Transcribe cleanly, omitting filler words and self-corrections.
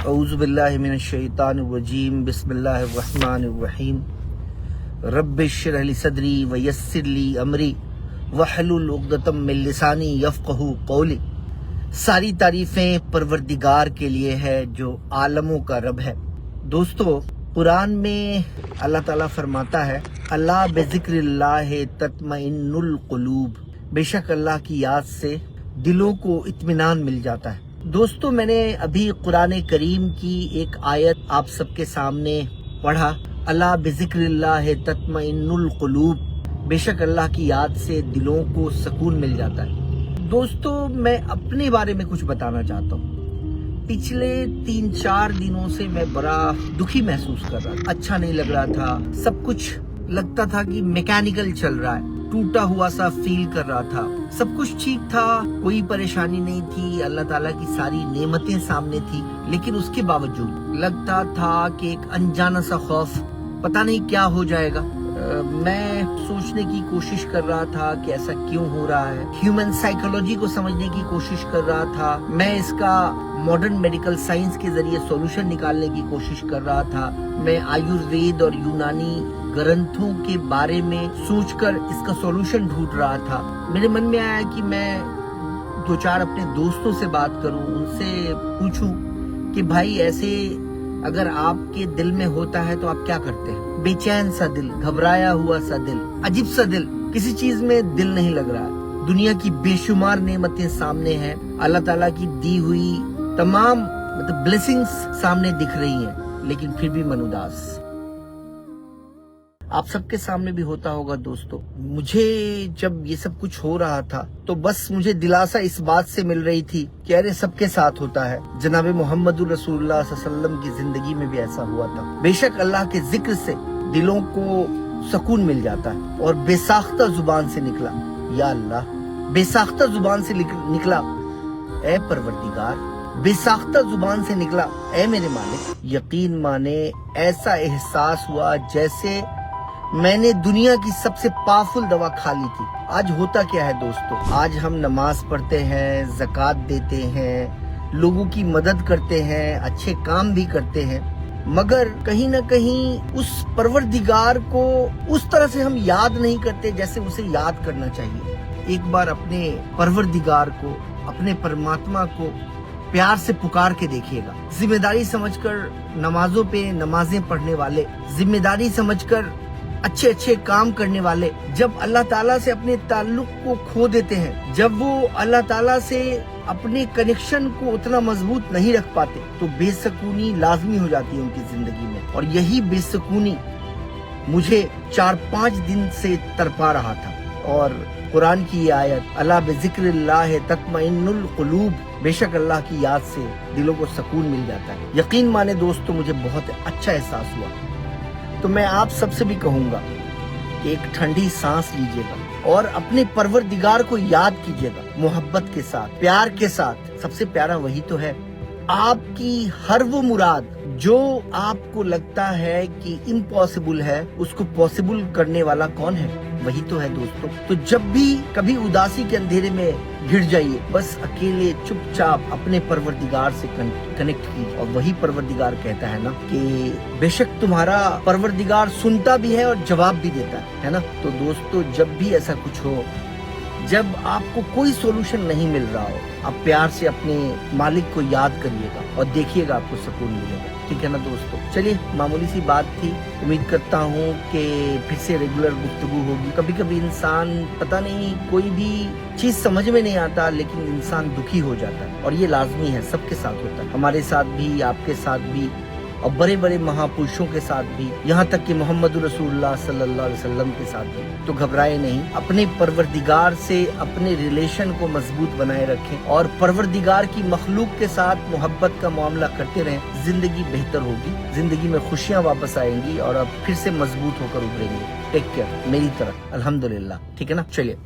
औज़ु बिल्लाहि मिनश शैतानिर रजीम बिस्मिल्लाहिर्रहमानिर्रहीम रब्बिश्रह ली सदरी व यस्सिर ली अमरी वहलुल उक़दतम मिन लिसानी यफ़क़हू क़ौली। सारी तारीफ़ें परवरदिगार के लिए है जो आलमों का रब है। दोस्तों, कुरान में अल्लाह ताला फरमाता है अल्लाह बिज़िक्रिल्लाह तत्मइन्नुल क़ुलूब, बेशक अल्लाह की याद से दिलों को इत्मीनान मिल जाता है। दोस्तों, मैंने अभी कुरान करीम की एक आयत आप सबके सामने पढ़ा, अल्लाह बिज़िक्रिल्लाह तत्मइन्नुल क़ुलूब, बेशक अल्लाह की याद से दिलों को सुकून मिल जाता है। दोस्तों, मैं अपने बारे में कुछ बताना चाहता हूँ। पिछले 3-4 दिनों से मैं बड़ा दुखी महसूस कर रहा था, अच्छा नहीं लग रहा था, सब कुछ लगता था कि मैकेनिकल चल रहा है, टूटा हुआ सा फील कर रहा था। सब कुछ ठीक था, कोई परेशानी नहीं थी, अल्लाह ताला की सारी नेमतें सामने थी, लेकिन उसके बावजूद लगता था कि एक अनजाना सा खौफ, पता नहीं क्या हो जाएगा। मैं सोचने की कोशिश कर रहा था कि ऐसा क्यों हो रहा है, ह्यूमन साइकोलॉजी को समझने की कोशिश कर रहा था, मैं इसका मॉडर्न मेडिकल साइंस के जरिए सॉल्यूशन निकालने की कोशिश कर रहा था, मैं आयुर्वेद और यूनानी ग्रंथों के बारे में सोचकर इसका सॉल्यूशन ढूंढ रहा था। मेरे मन में आया कि मैं 2-4 अपने दोस्तों से बात करूं, उनसे पूछूं कि भाई ऐसे अगर आपके दिल में होता है तो आप क्या करते हैं। बेचैन सा दिल, घबराया हुआ सा दिल, अजीब सा दिल, किसी चीज में दिल नहीं लग रहा है। दुनिया की बेशुमार नेमतें सामने हैं, अल्लाह ताला की दी हुई तमाम ब्लेसिंग्स सामने दिख रही हैं, लेकिन फिर भी मन उदास। आप सबके सामने भी होता होगा दोस्तों। मुझे जब ये सब कुछ हो रहा था तो बस मुझे दिलासा इस बात से मिल रही थी कि अरे सबके साथ होता है। जनाब मोहम्मद रसूलुल्लाह सल्लल्लाहु अलैहि वसल्लम की जिंदगी में भी ऐसा हुआ था। बेशक अल्लाह के जिक्र से दिलों को सुकून मिल जाता है। और बेसाख्ता जुबान से निकला, या अल्लाह, बेसाख्ता जुबान से निकला, ए परवरदिगार, बेसाख्ता जुबान से निकला, ए मेरे मालिक। यकीन माने ऐसा एहसास हुआ जैसे मैंने दुनिया की सबसे पावरफुल दवा खा ली थी। आज होता क्या है दोस्तों, आज हम नमाज पढ़ते हैं, ज़कात देते हैं, लोगों की मदद करते हैं, अच्छे काम भी करते हैं, मगर कहीं ना कहीं उस परवरदिगार को उस तरह से हम याद नहीं करते जैसे उसे याद करना चाहिए। एक बार अपने परवरदिगार को, अपने परमात्मा को प्यार से पुकार के देखिएगा। जिम्मेदारी समझकर नमाजों पे नमाजें पढ़ने वाले, जिम्मेदारी समझकर अच्छे अच्छे काम करने वाले, जब अल्लाह ताला से अपने ताल्लुक को खो देते हैं, जब वो अल्लाह ताला से अपने कनेक्शन को उतना मजबूत नहीं रख पाते, तो बेसुकूनी लाजमी हो जाती है उनकी जिंदगी में। और यही बेसुकूनी मुझे 4-5 दिन से तड़पा रहा था। और कुरान की ये आयत अल्लाह बिज़िक्रिल्लाह तत्मइन्नुल क़ुलूब, बेशक अल्लाह की याद से दिलों को सुकून मिल जाता है। यकीन माने दोस्तों, मुझे बहुत अच्छा एहसास हुआ। तो मैं आप सबसे भी कहूंगा कि एक ठंडी सांस लीजिएगा और अपने परवरदिगार को याद कीजिएगा, मोहब्बत के साथ, प्यार के साथ। सबसे प्यारा वही तो है। आपकी हर वो मुराद जो आपको लगता है कि इम्पॉसिबल है, उसको पॉसिबल करने वाला कौन है? वही तो है दोस्तों। तो जब भी कभी उदासी के अंधेरे में घिर जाइए, बस अकेले चुपचाप अपने परवरदिगार से कनेक्ट कीजिए। और वही परवरदिगार कहता है ना कि बेशक तुम्हारा परवरदिगार सुनता भी है और जवाब भी देता है ना। तो दोस्तों, जब भी ऐसा कुछ हो, जब आपको कोई सोल्यूशन नहीं मिल रहा हो, आप प्यार से अपने मालिक को याद करिएगा और देखिएगा आपको सुकून मिलेगा। ठीक है ना दोस्तों। चलिए, मामूली सी बात थी, उम्मीद करता हूँ कि फिर से रेगुलर गुफ्तगू होगी। कभी कभी इंसान, पता नहीं, कोई भी चीज समझ में नहीं आता, लेकिन इंसान दुखी हो जाता है, और ये लाजमी है, सबके साथ होता है, हमारे साथ भी, आपके साथ भी, और बड़े बड़े महापुरुषों के साथ भी, यहाँ तक कि मोहम्मद रसूलुल्लाह सल्लल्लाहु अलैहि वसल्लम के साथ भी। तो घबराए नहीं, अपने परवरदिगार से अपने रिलेशन को मजबूत बनाए रखें और परवरदिगार की मखलूक के साथ मोहब्बत का मामला करते रहें। जिंदगी बेहतर होगी, जिंदगी में खुशियाँ वापस आएंगी और अब फिर से मजबूत होकर उभरेंगे। टेक केयर, मेरी तरफ, अल्हम्दुलिल्लाह। ठीक है ना। चलिए।